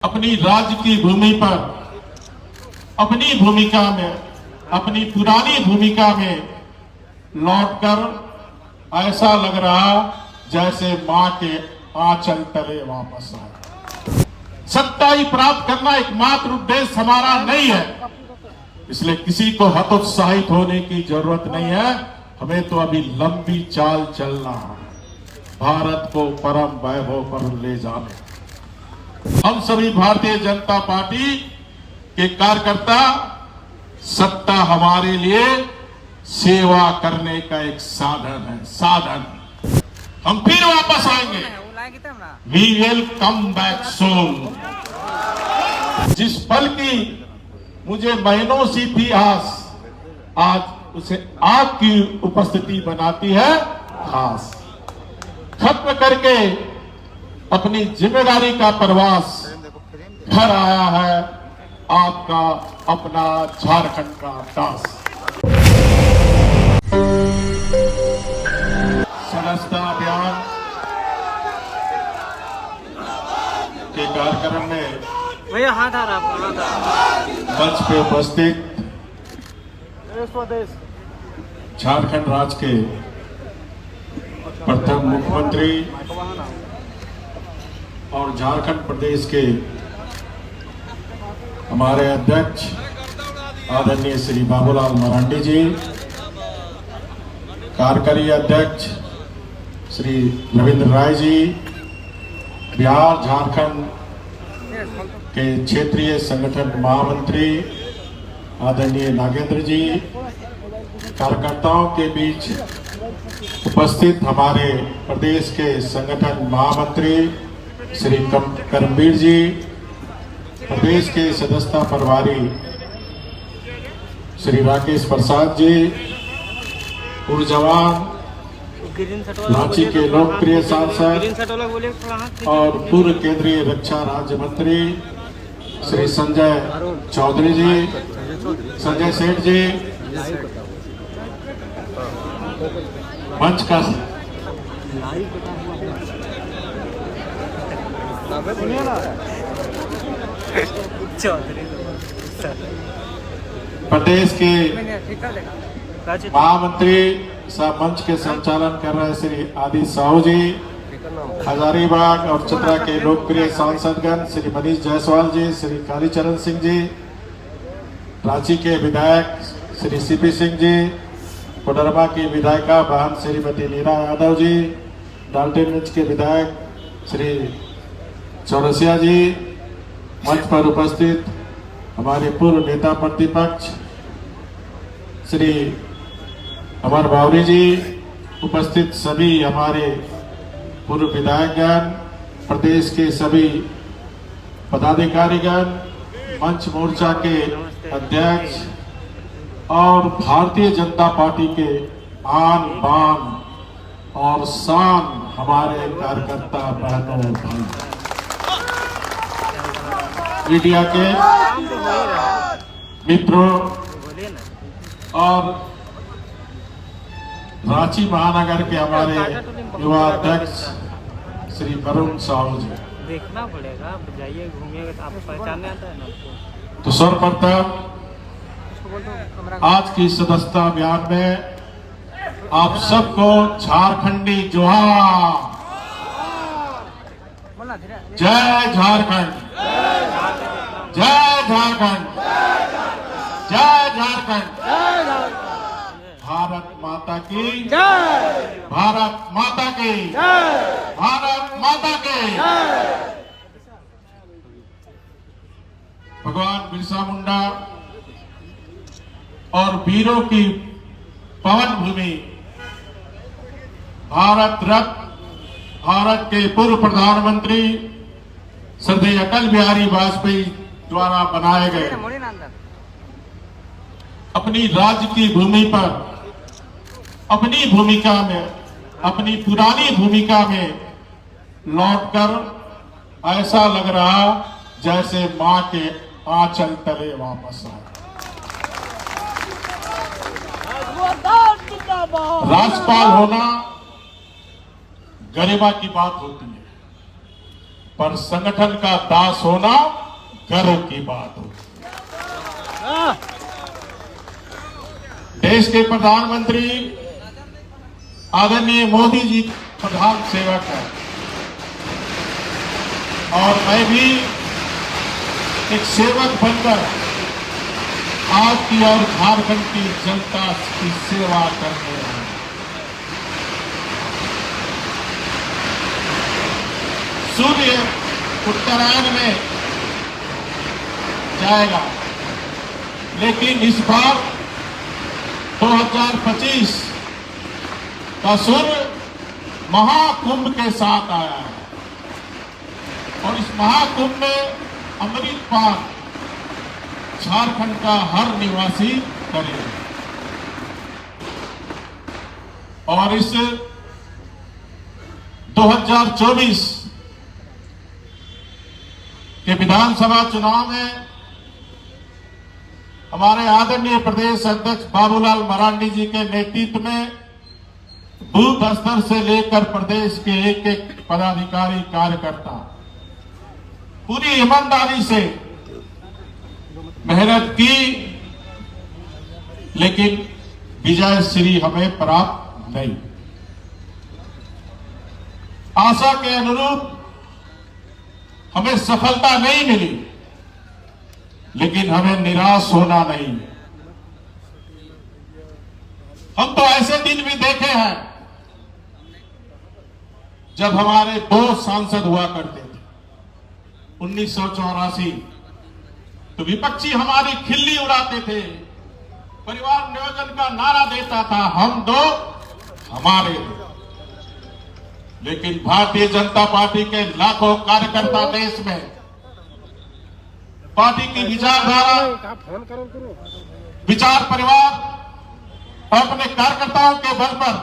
अपनी राज्य की भूमि पर अपनी भूमिका में, अपनी पुरानी भूमिका में लौटकर ऐसा लग रहा जैसे मां के आंचल तले वापस आए। सच्चाई प्राप्त करना एकमात्र उद्देश्य हमारा नहीं है, इसलिए किसी को हतोत्साहित होने की जरूरत नहीं है। हमें तो अभी लंबी चाल चलना है, भारत को परम वैभव पर ले जाने। हम सभी भारतीय जनता पार्टी के कार्यकर्ता सत्ता हमारे लिए सेवा करने का एक साधन है, साधन। हम फिर वापस आएंगे, we will come back soon. जिस पल की मुझे महीनों सी थी आस, आज उसे आपकी उपस्थिति बनाती है खास। खत्म करके अपनी जिम्मेदारी का प्रवास घर आया है आपका अपना झारखंड का दास। सदस्यता अभियान के कार्यक्रम में भैया हाथ आ रहा मंच पे उपस्थित झारखंड राज्य के प्रथम मुख्यमंत्री और झारखंड प्रदेश के हमारे अध्यक्ष आदरणीय श्री बाबूलाल मरांडी जी, कार्यकारी अध्यक्ष श्री रविंद्र राय जी, बिहार झारखंड के क्षेत्रीय संगठन महामंत्री आदरणीय नागेंद्र जी, कार्यकर्ताओं के बीच उपस्थित हमारे प्रदेश के संगठन महामंत्री श्री करमवीर जी, प्रदेश के सदस्यता प्रभारी श्री राकेश प्रसाद जी, पूर्व जवान रांची के लोकप्रिय सांसद और पूर्व केंद्रीय रक्षा राज्य मंत्री श्री संजय चौधरी जी, संजय सेठ जी, मंच का प्रदेश के महामंत्री सह मंच के संचालन कर रहे श्री आदित्य साहू जी, हजारीबाग और चतरा के लोकप्रिय सांसदगण श्री मनीष जायसवाल जी, श्री कालीचरण सिंह जी, रांची के विधायक श्री सीपी सिंह जी, कोडरमा की विधायिका बहन श्रीमती नीना यादव जी, डाल्टनगंज के विधायक श्री चौरसिया जी, मंच पर उपस्थित हमारे पूर्व नेता प्रतिपक्ष श्री अमर बावरी जी, उपस्थित सभी हमारे पूर्व विधायकगण, प्रदेश के सभी पदाधिकारीगण, मंच मोर्चा के अध्यक्ष और भारतीय जनता पार्टी के आन बान और शान हमारे कार्यकर्ता बहनों और भाई, मीडिया के मित्रों और रांची महानगर के हमारे युवा अध्यक्ष श्री वरुण साहू जी। देखना पड़ेगा, आप जाइए घूमिएगा तो आपको पहचानने आता है ना आपको। तो सर्वप्रथम आज की सदस्यता अभियान में आप सबको झारखंडी जोहार, जय झारखंड, जय झारखंड, जय झारखंड, भारत माता की जय, भारत माता की जय, भारत माता की भगवान बिरसा मुंडा और वीरों की पवन भूमि भारत रत्न, भारत के पूर्व प्रधानमंत्री श्रद्धेय अटल बिहारी वाजपेयी द्वारा बनाए गए अपनी राज्य की भूमि पर अपनी भूमिका में, अपनी पुरानी भूमिका में लौटकर ऐसा लग रहा जैसे मां के आंचल तले वापस आए। राज्यपाल होना गरिमा की बात होती है, पर संगठन का दास होना गर्व की बात हो। देश के प्रधानमंत्री आदरणीय मोदी जी प्रधान सेवक है और मैं भी एक सेवक बनकर आपकी और झारखंड की जनता की सेवा करने आया। सूर्य उत्तरायण में जाएगा, लेकिन इस बार 2025 का सूर्य महाकुंभ के साथ आया है और इस महाकुंभ में अमृतपान झारखंड का हर निवासी करेगा। और इस 2024 के विधानसभा चुनाव में हमारे आदरणीय प्रदेश अध्यक्ष बाबूलाल मरांडी जी के नेतृत्व में बूथ स्तर से लेकर प्रदेश के एक एक पदाधिकारी कार्यकर्ता पूरी ईमानदारी से मेहनत की, लेकिन विजय श्री हमें प्राप्त नहीं। आशा के अनुरूप हमें सफलता नहीं मिली, लेकिन हमें निराश होना नहीं। हम तो ऐसे दिन भी देखे हैं जब हमारे 2 सांसद हुआ करते थे। 1984 तो विपक्षी हमारी खिल्ली उड़ाते थे, परिवार नियोजन का नारा देता था, हम 2 हमारे 2। लेकिन भारतीय जनता पार्टी के लाखों कार्यकर्ता देश में पार्टी की विचारधारा, विचार परिवार और अपने कार्यकर्ताओं के बल पर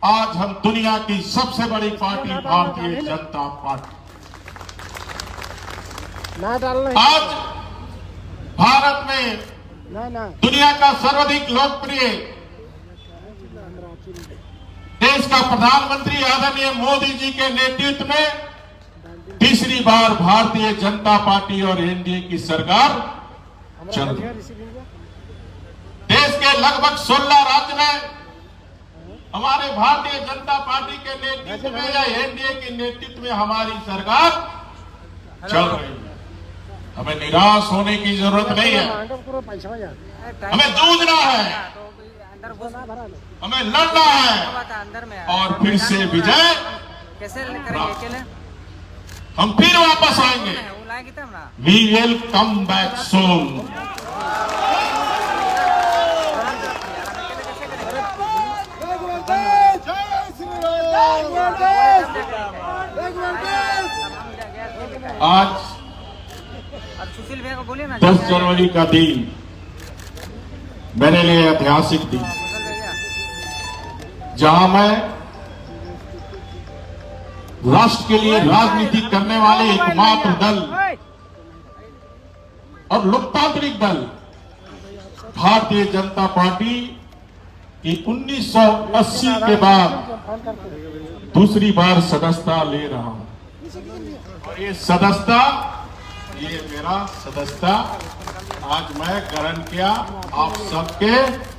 आज हम दुनिया की सबसे बड़ी पार्टी भारतीय जनता पार्टी। आज भारत में दुनिया का सर्वाधिक लोकप्रिय देश का प्रधानमंत्री आदरणीय मोदी जी के नेतृत्व में तीसरी बार भारतीय जनता पार्टी और एनडीए की सरकार चल रही है। देश के लगभग 16 राज्य में हमारे भारतीय जनता पार्टी के नेतृत्व में या एनडीए के नेतृत्व में हमारी सरकार चल रही है। हमें निराश होने की जरूरत नहीं है, हमें जूझना है, हमें लड़ना है और फिर से विजय हम फिर वापस आएंगे। We will come back soon. आज 10 जनवरी का दिन मेरे लिए ऐतिहासिक दिन, जहां मैं राष्ट्र के लिए राजनीति करने वाले एकमात्र दल और लोकतांत्रिक दल भारतीय जनता पार्टी की 1980 के बाद दूसरी बार सदस्यता ले रहा हूं। और ये सदस्यता, ये मेरा सदस्यता आज मैं ग्रहण किया आप सबके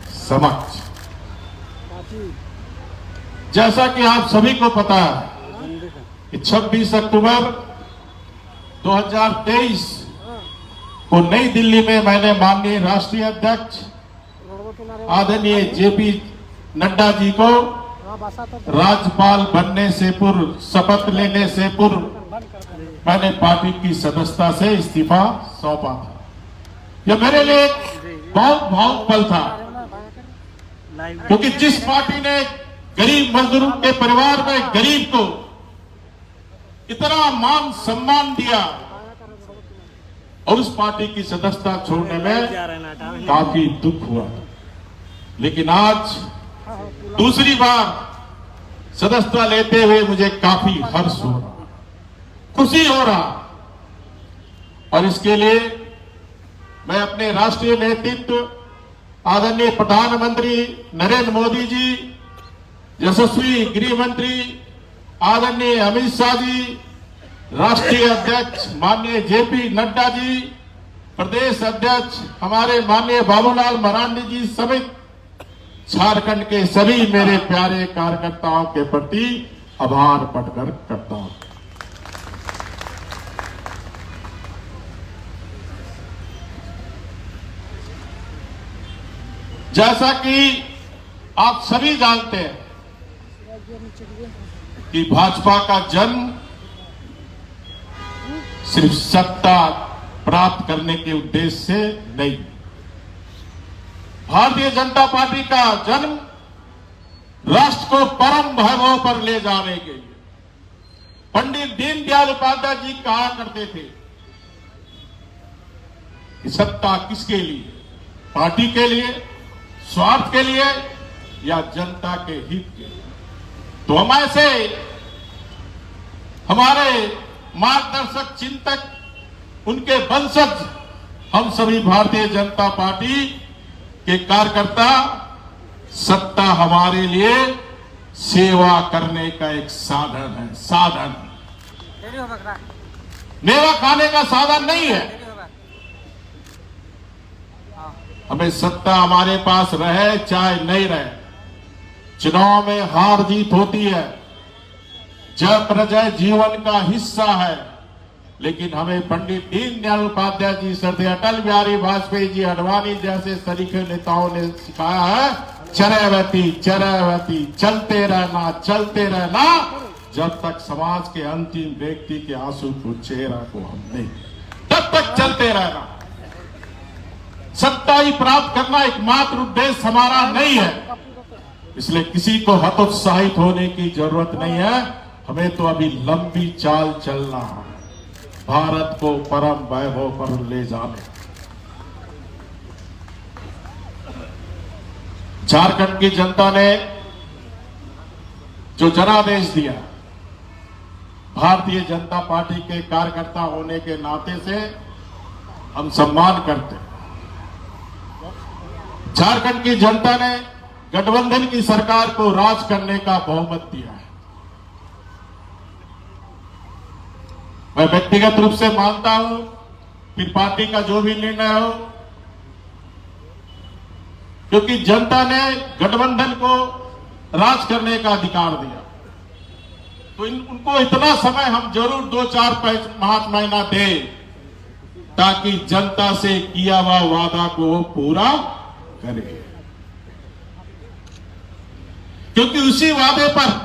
समक्ष। जैसा कि आप सभी को पता है कि 26 अक्टूबर 2023 को नई दिल्ली में मैंने माननीय राष्ट्रीय अध्यक्ष आदरणीय जेपी नड्डा जी को राज्यपाल बनने से पूर्व, शपथ लेने से पूर्व मैंने पार्टी की सदस्यता से इस्तीफा सौंपा था। यह मेरे लिए एक बहुत भावुक पल था, क्योंकि जिस पार्टी ने गरीब मजदूरों के परिवार में गरीब को इतना मान सम्मान दिया और उस पार्टी की सदस्यता छोड़ने में काफी दुख हुआ। लेकिन आज दूसरी बार सदस्यता लेते हुए मुझे काफी हर्ष हो रहा, खुशी हो रहा। और इसके लिए मैं अपने राष्ट्रीय नेतृत्व आदरणीय प्रधानमंत्री नरेंद्र मोदी जी, यशस्वी गृह मंत्री आदरणीय अमित शाह जी, राष्ट्रीय अध्यक्ष माननीय जेपी नड्डा जी, प्रदेश अध्यक्ष हमारे माननीय बाबूलाल मरांडी जी समेत झारखंड के सभी मेरे प्यारे कार्यकर्ताओं के प्रति आभार प्रकट करता हूं। जैसा कि आप सभी जानते हैं कि भाजपा का जन्म सिर्फ सत्ता प्राप्त करने के उद्देश्य से नहीं, भारतीय जनता पार्टी का जन्म राष्ट्र को परम वैभव पर ले जाने के लिए। पंडित दीनदयाल उपाध्याय जी कहा करते थे कि सत्ता किसके लिए, पार्टी के लिए, स्वार्थ के लिए या जनता के हित के लिए। तो हम ऐसे हमारे मार्गदर्शक चिंतक, उनके वंशज, हम सभी भारतीय जनता पार्टी के कार्यकर्ता, सत्ता हमारे लिए सेवा करने का एक साधन है, साधन, मेवा खाने का साधन नहीं है। हमें सत्ता हमारे पास रहे चाहे नहीं रहे, चुनाव में हार जीत होती है, जय प्रजय जीवन का हिस्सा है, लेकिन हमें पंडित दीनदयाल उपाध्याय जी, सरदार अटल बिहारी वाजपेयी जी, आडवाणी जैसे सरीखे नेताओं ने सिखाया है, चरैवती चरैवती, चलते रहना जब तक समाज के अंतिम व्यक्ति के आंसू को, चेहरा को हम नहीं, तब तक चलते रहना। सत्ता ही प्राप्त करना एकमात्र उद्देश्य हमारा नहीं है, इसलिए किसी को हतोत्साहित होने की जरूरत नहीं है। हमें तो अभी लंबी चाल चलना है, भारत को परम वैभव पर ले जाने। झारखंड की जनता ने जो जनादेश दिया, भारतीय जनता पार्टी के कार्यकर्ता होने के नाते से हम सम्मान करते हैं। झारखंड की जनता ने गठबंधन की सरकार को राज करने का बहुमत दिया है। मैं व्यक्तिगत रूप से मानता हूं, फिर पार्टी का जो भी निर्णय हो, क्योंकि जनता ने गठबंधन को राज करने का अधिकार दिया, तो उनको इतना समय हम जरूर 2-4 माह महीना दें, ताकि जनता से किया हुआ वादा को वो पूरा करे, क्योंकि उसी वादे पर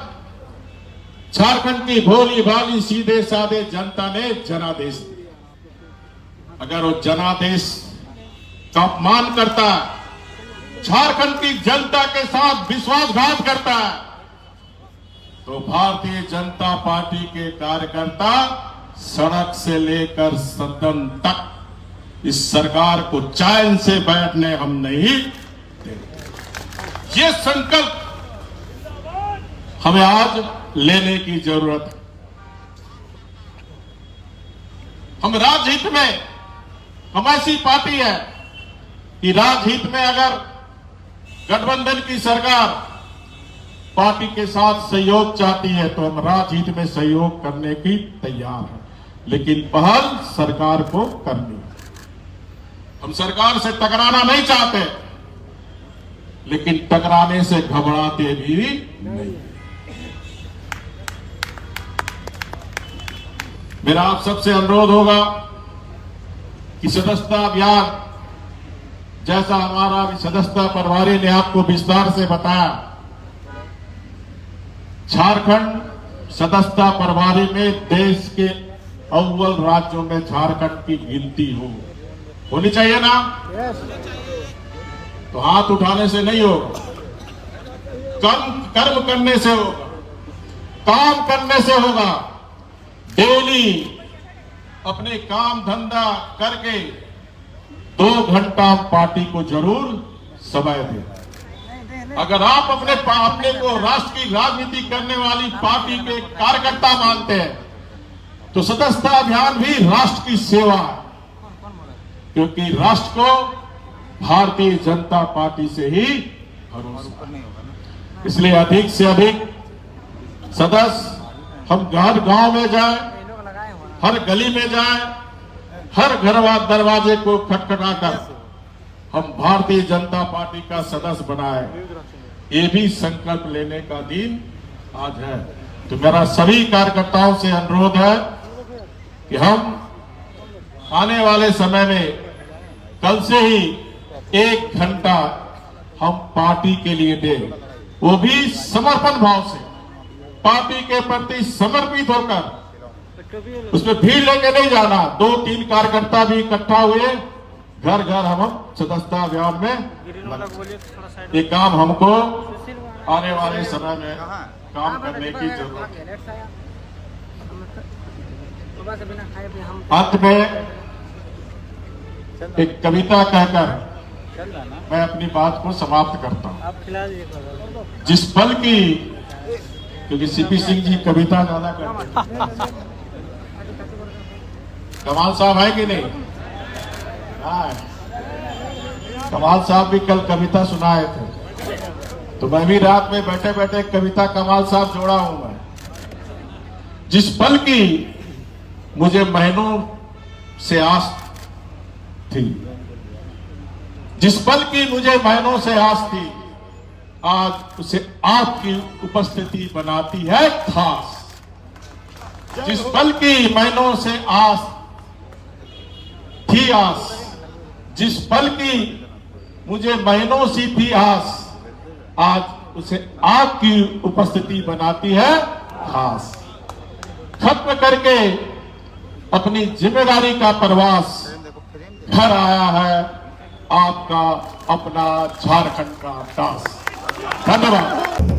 झारखंड की भोली भाली सीधे साधे जनता ने जनादेश दिया। अगर वो जनादेश का अपमान करता है, झारखंड की जनता के साथ विश्वासघात करता है, तो भारतीय जनता पार्टी के कार्यकर्ता सड़क से लेकर सदन तक इस सरकार को चैन से बैठने हम नहीं देंगे। ये संकल्प हमें आज लेने की जरूरत है। हम राजहित में, हम ऐसी पार्टी है कि राजहित में अगर गठबंधन की सरकार पार्टी के साथ सहयोग चाहती है तो हम राजहित में सहयोग करने की तैयार हैं, लेकिन पहल सरकार को करनी है। हम सरकार से टकराना नहीं चाहते, लेकिन टकराने से घबराते भी नहीं। मेरा आप सबसे अनुरोध होगा कि सदस्यता अभियान, जैसा हमारा सदस्यता प्रभारी ने आपको विस्तार से बताया, झारखंड सदस्यता प्रभारी में देश के अव्वल राज्यों में झारखंड की गिनती होनी चाहिए ना। तो हाथ उठाने से नहीं होगा, कर्म करने से होगा, काम करने से होगा। डेली अपने काम धंधा करके 2 घंटा पार्टी को जरूर समय दें। अगर आप अपने को राष्ट्र की राजनीति करने वाली पार्टी के कार्यकर्ता मानते हैं, तो सदस्यता अभियान भी राष्ट्र की सेवा है, क्योंकि राष्ट्र को भारतीय जनता पार्टी से ही भरोसा है। इसलिए अधिक से अधिक सदस्य हम घर गांव में जाए, हर गली में जाए, हर दरवाजे को खटखटाकर हम भारतीय जनता पार्टी का सदस्य बनाए, ये भी संकल्प लेने का दिन आज है। तो मेरा सभी कार्यकर्ताओं से अनुरोध है कि हम आने वाले समय में कल से ही 1 घंटा हम पार्टी के लिए दें, वो भी समर्पण भाव से, पार्टी के प्रति समर्पित होकर। उसमें भीड़ लेके नहीं जाना, 2-3 कार्यकर्ता भी इकट्ठा हुए, घर घर हम सदस्यता अभियान में ये काम हमको आने वाले समय में काम करने की जरूरत है। अंत में एक कविता कहकर मैं अपनी बात को समाप्त करता हूँ। जिस पल की, क्योंकि सीपी सिंह जी कविता ज्यादा करते हैं। कमाल साहब है कि नहीं? हाँ, कमाल साहब भी कल कविता सुनाए थे, तो मैं भी रात में बैठे बैठे कविता कमाल साहब जोड़ा हूं मैं। जिस पल की मुझे महीनों से आस थी, जिस पल की मुझे महीनों से आस थी, आज उसे आपकी उपस्थिति बनाती है खास। जिस पल की महीनों से आस थी आस, जिस पल की मुझे महीनों सी थी आस, आज उसे आपकी उपस्थिति बनाती है खास। खत्म करके अपनी जिम्मेदारी का प्रवास घर आया है आपका अपना झारखंड का दास। धन्यवाद।